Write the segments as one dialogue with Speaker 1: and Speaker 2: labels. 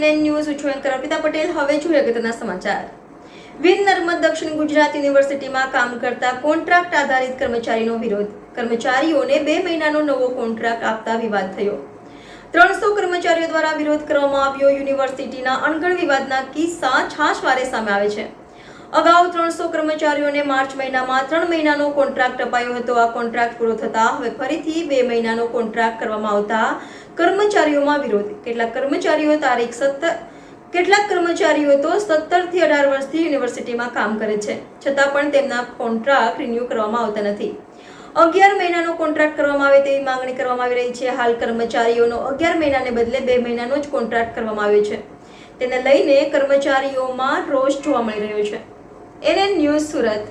Speaker 1: CNN news છું anchor Arpita Patel. હવે જોઈએ અગત્યના સમાચાર। વીર નર્મદ દક્ષિણ ગુજરાત યુનિવર્સિટીમાં કામ કરતા કોન્ટ્રાક્ટ આધારિત કર્મચારીનો વિરોધ। કર્મચારીઓને 2 મહિનાનો નવો કોન્ટ્રાક્ટ આપતા વિવાદ થયો। 300 કર્મચારીઓ દ્વારા વિરોધ કરવામાં આવ્યો। યુનિવર્સિટીના અણઘડ વિવાદના કિસ્સા છાશવારે સામે આવે છે। અગાઉ 300 કર્મચારીઓને માર્ચ મહિનામાં 3 મહિનાનો કોન્ટ્રાક્ટ અપાયો હતો। આ કોન્ટ્રાક્ટ પૂરો થતા હવે ફરીથી 2 મહિનાનો કોન્ટ્રાક્ટ કરવામાં આવતા કર્મચારીઓમાં વિરોધ। કેટલાક કર્મચારીઓ તો 17 થી 18 વર્ષથી યુનિવર્સિટીમાં કામ કરે છે, છતાં પણ તેમના કોન્ટ્રાક્ટ રિન્યુ કરવામાં આવતા નથી। 11 મહિનાનો કોન્ટ્રાક્ટ કરવામાં આવે તેવી માંગણી કરવામાં આવી રહી છે। હાલ કર્મચારીઓનો 11 મહિનાને બદલે 2 મહિનાનો જ કોન્ટ્રાક્ટ કરવામાં આવ્યો છે। તેને લઈને કર્મચારીઓમાં રોષ જોવા મળી રહ્યો છે। NN news Surat.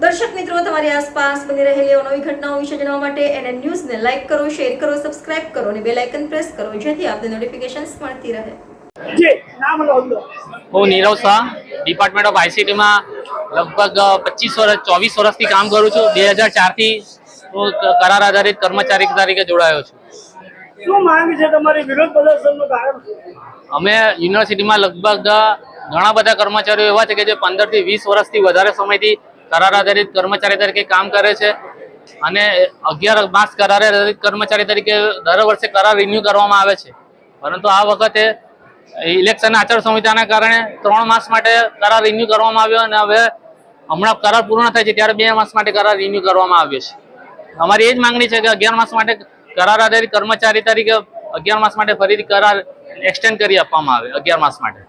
Speaker 1: દર્શક મિત્રો, તમારી આસપાસ બની રહેલી નવી ઘટનાઓ વિશે જાણવા માટે NN ન્યૂઝને લાઈક કરો, શેર કરો, સબસ્ક્રાઇબ કરો અને બેલ આઇકન પ્રેસ કરો, જેથી આપને નોટિફિકેશન્સ મળતી રહે।
Speaker 2: હું Nirav Shah, department of ICT માં લગભગ 24 વર્ષથી કામ કરું છું। 2004 થી હું કરાર આધારિત કર્મચારી તરીકે જોડાયો છું।
Speaker 3: શું માંગ છે તમારી? વિરોધ પ્રદર્શનનું કારણ શું?
Speaker 2: અમે યુનિવર્સિટીમાં લગભગ ઘણા બધા કર્મચારીઓ એવા છે કે જે 15 થી 20 વર્ષથી વધારે સમયથી કરાર આધારિત કર્મચારી તરીકે કામ કરે છે અને 11 માસ કરાર આધારિત કર્મચારી તરીકે દર વર્ષે કરાર રિન્યુ કરવામાં આવે છે, પરંતુ આ વખતે ઇલેક્શન આચાર સંહિતાના કારણે 3 માસ માટે કરાર રિન્યુ કરવામાં આવ્યો અને હવે હમણાં કરાર પૂર્ણ થાય છે ત્યારે 2 માસ માટે કરાર રિન્યુ કરવામાં આવ્યો છે। અમારી એ જ માંગણી છે કે 11 માસ માટે કરાર આધારિત કર્મચારી તરીકે 11 માસ માટે ફરીથી કરાર એક્સટેન્ડ કરી આપવામાં આવે 11 માસ માટે।